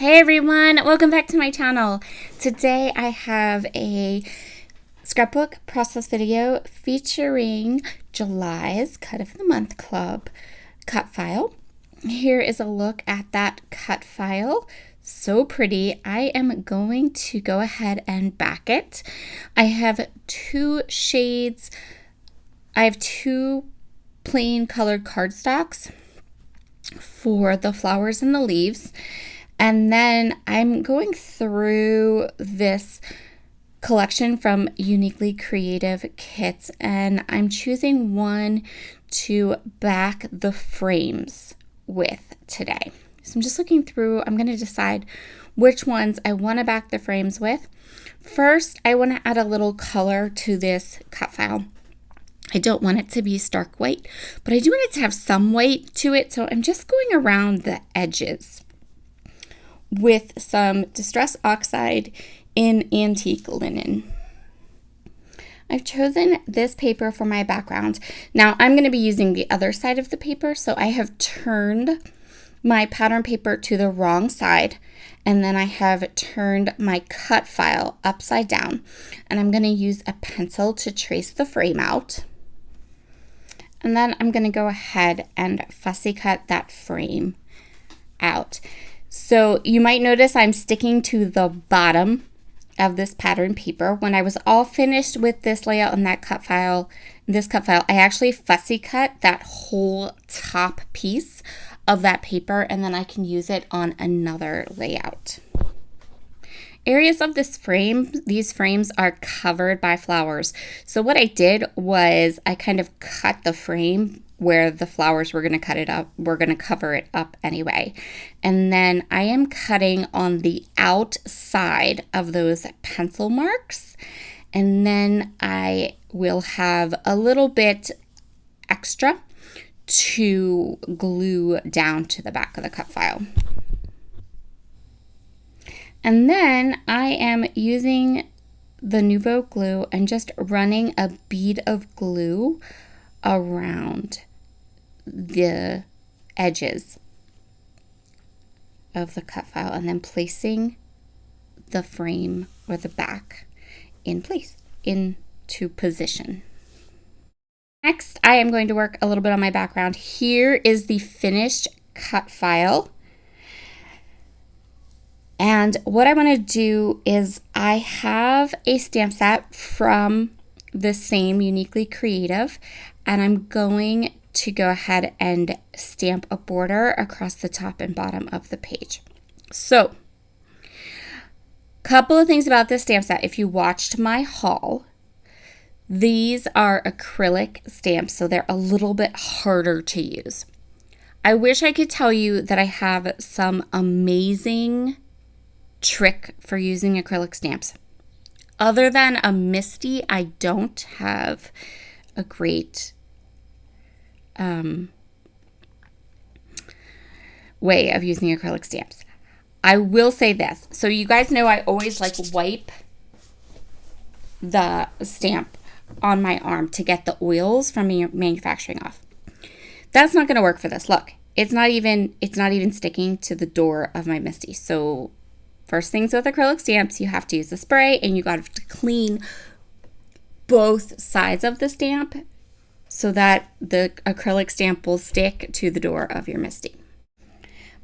Hey everyone, welcome back to my channel. Today I have a scrapbook process video featuring July's Cut of the Month Club cut file. Here is a look at that cut file. So pretty. I am going to go ahead and back it. I have two shades. I have two plain colored cardstocks for the flowers and the leaves. And then I'm going through this collection from Uniquely Creative Kits, and I'm choosing one to back the frames with today. So I'm just looking through. I'm going to decide which ones I want to back the frames with. First, I want to add a little color to this cut file. I don't want it to be stark white, but I do want it to have some white to it, so I'm just going around the edges with some Distress Oxide in antique linen. I've chosen this paper for my background. Now I'm going to be using the other side of the paper, so I have turned my pattern paper to the wrong side, and then I have turned my cut file upside down, and I'm going to use a pencil to trace the frame out. And then I'm going to go ahead and fussy cut that frame out. So you might notice I'm sticking to the bottom of this pattern paper. When I was all finished with this layout and that cut file, I actually fussy cut that whole top piece of that paper, and then I can use it on another layout. Areas of this frame, these frames are covered by flowers. So what I did was I kind of cut the frame where the flowers were going to cut it up. We're going to cover it up anyway. And then I am cutting on the outside of those pencil marks. And then I will have a little bit extra to glue down to the back of the cut file. And then I am using the Nuvo glue and just running a bead of glue around the edges of the cut file, and then placing the frame or the back in place, into position. Next, I am going to work a little bit on my background. Here is the finished cut file. And what I want to do is I have a stamp set from the same Uniquely Creative, and I'm going to go ahead and stamp a border across the top and bottom of the page. So, couple of things about this stamp set. If you watched my haul, these are acrylic stamps, so they're a little bit harder to use. I wish I could tell you that I have some amazing trick for using acrylic stamps. Other than a Misty, I don't have a great way of using acrylic stamps. I will say this. So you guys know I always wipe the stamp on my arm to get the oils from manufacturing off. That's not going to work for this. Look, it's not even sticking to the door of my Misty. So first things with acrylic stamps, you have to use the spray, and you got to clean both sides of the stamp so that the acrylic stamp will stick to the door of your Misty.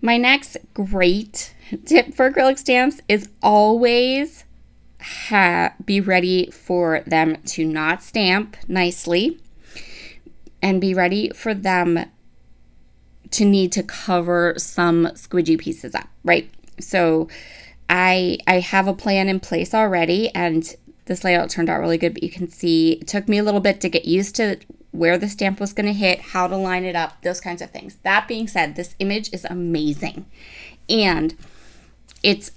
My next great tip for acrylic stamps is always be ready for them to not stamp nicely, and be ready for them to need to cover some squidgy pieces up, right? So I have a plan in place already, and this layout turned out really good, but you can see it took me a little bit to get used to where the stamp was going to hit, how to line it up, those kinds of things. That being said, this image is amazing, and it's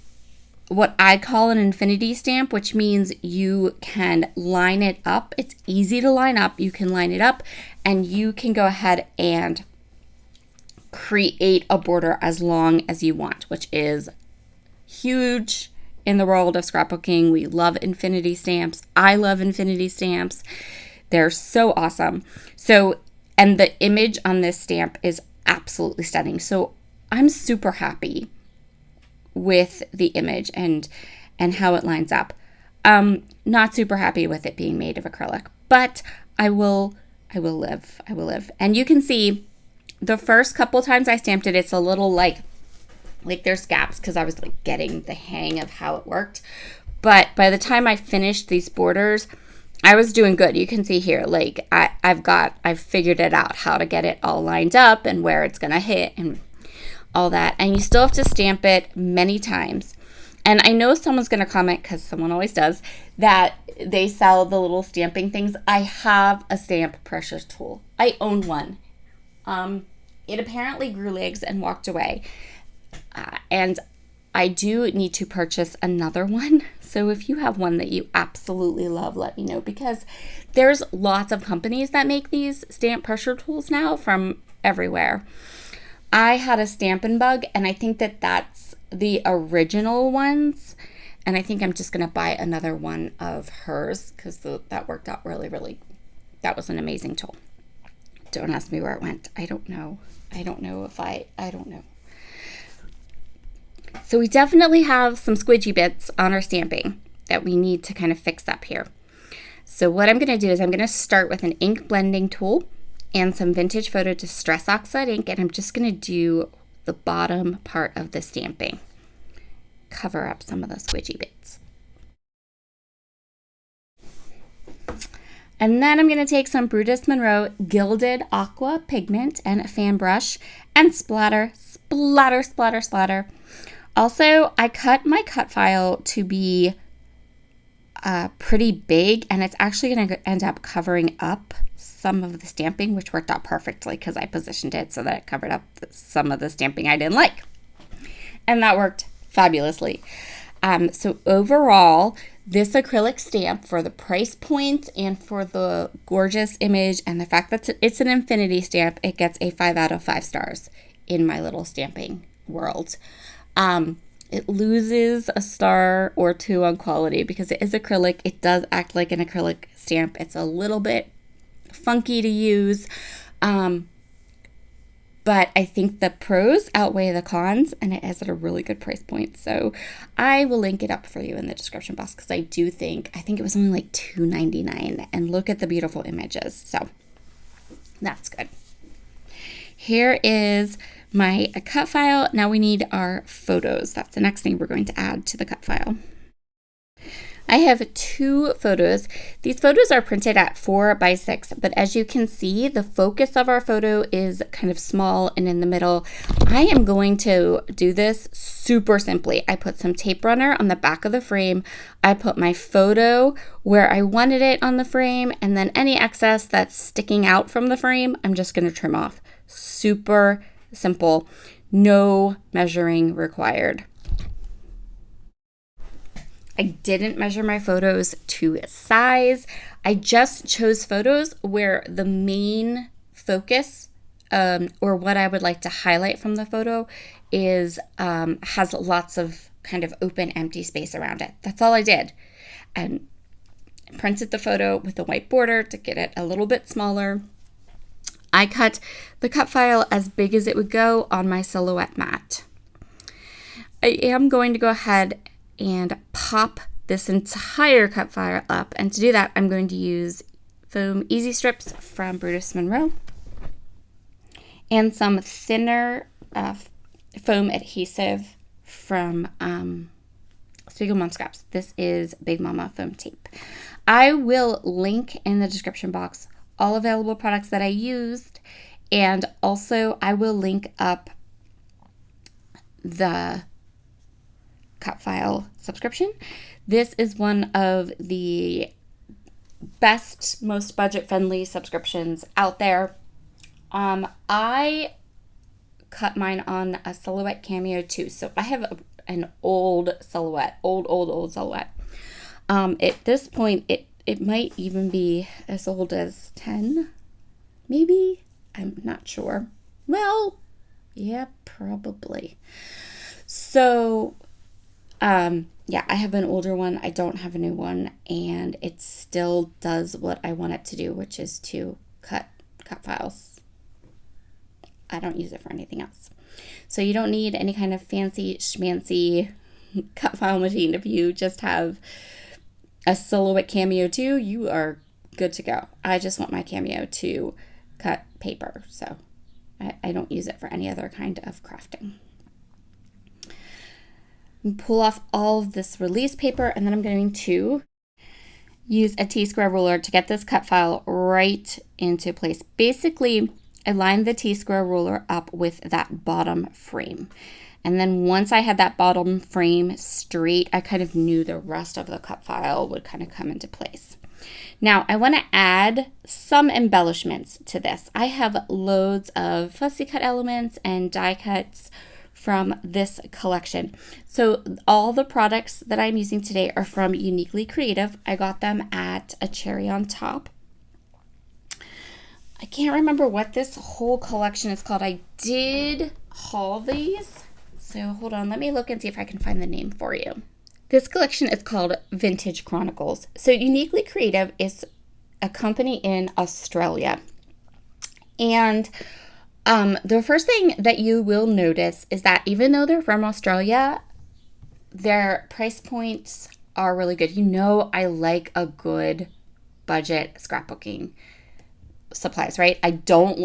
what I call an infinity stamp, which means you can line it up. It's easy to line up. You can line it up, and you can go ahead and create a border as long as you want, which is huge in the world of scrapbooking. We love infinity stamps. I love infinity stamps. They're so awesome. And the image on this stamp is absolutely stunning. So I'm super happy with the image and how it lines up. Not super happy with it being made of acrylic, but I will live. And you can see the first couple times I stamped it, it's a little like there's gaps because I was like getting the hang of how it worked. But by the time I finished these borders, I was doing good. You can see here, like I've figured it out how to get it all lined up and where it's going to hit and all that. And you still have to stamp it many times. And I know someone's going to comment, because someone always does, that they sell the little stamping things. I have a stamp pressure tool. I own one. It apparently grew legs and walked away. And I do need to purchase another one. So if you have one that you absolutely love, let me know, because there's lots of companies that make these stamp pressure tools now from everywhere. I had a Stampin' Bug, and I think that that's the original ones. And I think I'm just going to buy another one of hers, because that worked out really, that was an amazing tool. Don't ask me where it went. I don't know. I don't know. So we definitely have some squidgy bits on our stamping that we need to kind of fix up here. So what I'm going to do is I'm going to start with an ink blending tool and some Vintage Photo Distress Oxide ink, and I'm just going to do the bottom part of the stamping. Cover up some of the squidgy bits. And then I'm going to take some Brutus Monroe Gilded Aqua pigment and a fan brush and splatter. Also, I cut my cut file to be pretty big, and it's actually going to end up covering up some of the stamping, which worked out perfectly because I positioned it so that it covered up some of the stamping I didn't like. And that worked fabulously. So overall, this acrylic stamp, for the price point and for the gorgeous image and the fact that it's an infinity stamp, it gets a 5 out of 5 stars in my little stamping world. It loses a star or two on quality because it is acrylic. It does act like an acrylic stamp. It's a little bit funky to use, but I think the pros outweigh the cons, and it is at a really good price point. So I will link it up for you in the description box, because I think it was only like $2.99, and look at the beautiful images. So that's good. Here is my cut file. Now we need our photos. That's the next thing we're going to add to the cut file. I have 2 photos. These photos are printed at 4x6, but as you can see, the focus of our photo is kind of small and in the middle. I am going to do this super simply. I put some tape runner on the back of the frame. I put my photo where I wanted it on the frame, and then any excess that's sticking out from the frame, I'm just going to trim off. Super simple. No measuring required. I didn't measure my photos to size. I just chose photos where the main focus or what I would like to highlight from the photo is has lots of kind of open empty space around it. That's all I did. And printed the photo with a white border to get it a little bit smaller. I cut the cut file as big as it would go on my Silhouette mat. I am going to go ahead and pop this entire cut file up, and to do that I'm going to use foam easy strips from Brutus Monroe and some thinner foam adhesive from Spiegelman Scraps. This is Big Mama foam tape. I will link in the description box all available products that I used, and also I will link up the cut file subscription. This is one of the best, most budget-friendly subscriptions out there. I cut mine on a Silhouette Cameo too, so I have an old Silhouette, old Silhouette. At this point, it might even be as old as 10, maybe. I'm not sure. Well, yeah, probably. So yeah, I have an older one. I don't have a new one, and it still does what I want it to do, which is to cut files. I don't use it for anything else. So you don't need any kind of fancy schmancy cut file machine. If you just have a Silhouette Cameo 2, you are good to go. I just want my Cameo to cut paper, so I don't use it for any other kind of crafting. Pull off all of this release paper, and then I'm going to use a T-square ruler to get this cut file right into place. Basically, I lined the T-square ruler up with that bottom frame. And then once I had that bottom frame straight, I kind of knew the rest of the cut file would kind of come into place. Now, I want to add some embellishments to this. I have loads of fussy cut elements and die cuts from this collection. So all the products that I'm using today are from Uniquely Creative. I got them at a cherry on top. I can't remember what this whole collection is called. I did haul these. So hold on, let me look and see if I can find the name for you. This collection is called Vintage Chronicles. So Uniquely Creative is a company in Australia. And the first thing that you will notice is that even though they're from Australia, their price points are really good. You know, I like a good budget scrapbooking supplies, right? I don't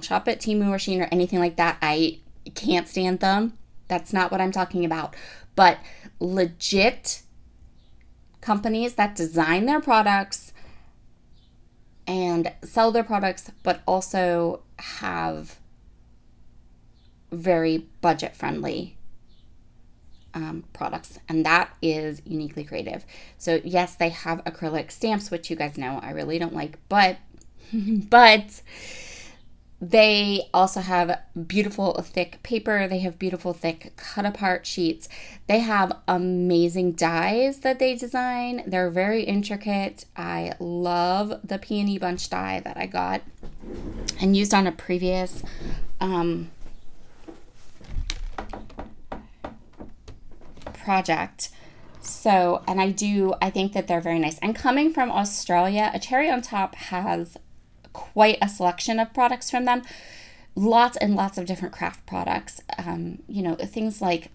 shop at Temu or Shein or anything like that. I can't stand them. That's not what I'm talking about. But legit companies that design their products and sell their products, but also have very budget-friendly products, and that is Uniquely Creative. So yes, they have acrylic stamps, which you guys know I really don't like, but they also have beautiful thick paper. They have beautiful thick cut apart sheets. They have amazing dies that they design. They're very intricate. I love the peony bunch die that I got and used on a previous project. So, and I think that they're very nice. And coming from Australia, a cherry on top has quite a selection of products from them. Lots and lots of different craft products. Things like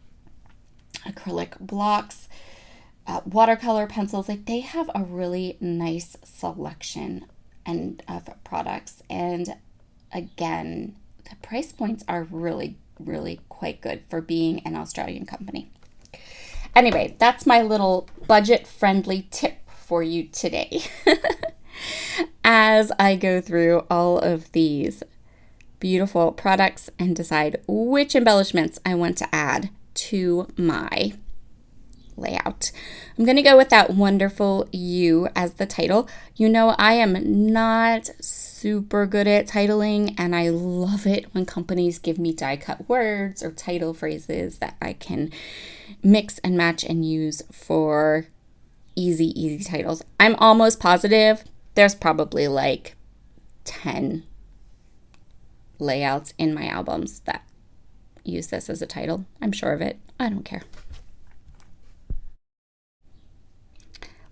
acrylic blocks, watercolor pencils. Like, they have a really nice selection of products. And again, the price points are really, really quite good for being an Australian company. Anyway, that's my little budget-friendly tip for you today. As I go through all of these beautiful products and decide which embellishments I want to add to my layout. I'm going to go with that wonderful "you" as the title. You know, I am not super good at titling, and I love it when companies give me die cut words or title phrases that I can mix and match and use for easy titles. I'm almost positive there's probably like 10 layouts in my albums that use this as a title. I'm sure of it. I don't care.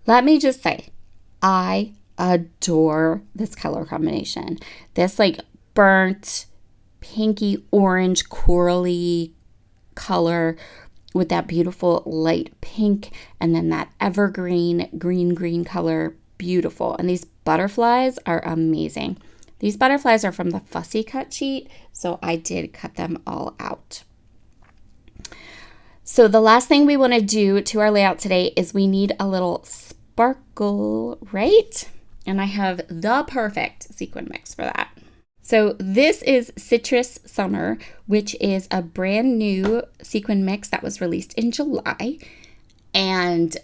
Let me just say, I adore this color combination. This like burnt, pinky orange, corally color with that beautiful light pink and then that evergreen green color. Beautiful. And these butterflies are amazing. These butterflies are from the fussy cut sheet, so I did cut them all out. So the last thing we want to do to our layout today is we need a little sparkle, right? And I have the perfect sequin mix for that. So this is Citrus Summer, which is a brand new sequin mix that was released in July. And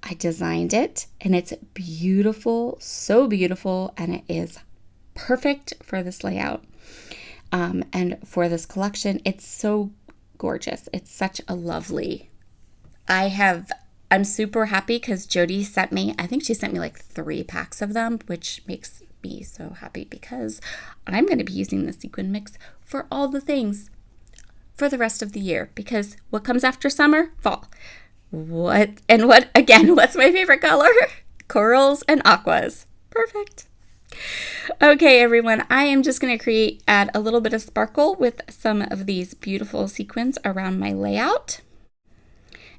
I designed it, and it's beautiful, so beautiful, and it is perfect for this layout and for this collection. It's so gorgeous. It's such a lovely. I'm super happy because Jody sent me, I think she sent me like 3 packs of them, which makes me so happy because I'm going to be using the sequin mix for all the things for the rest of the year, because what comes after summer? Fall. What's my favorite color? Corals and aquas. Perfect. Okay, everyone, I am just going to add a little bit of sparkle with some of these beautiful sequins around my layout.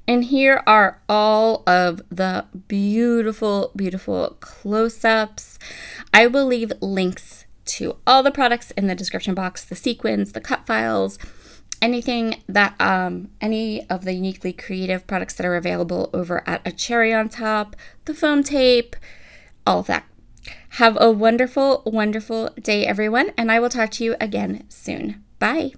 And here are all of the beautiful, beautiful close-ups. I will leave links to all the products in the description box, the sequins, the cut files, anything that, any of the uniquely creative products that are available over at A Cherry on Top, the foam tape, all of that. Have a wonderful, wonderful day, everyone, and I will talk to you again soon. Bye.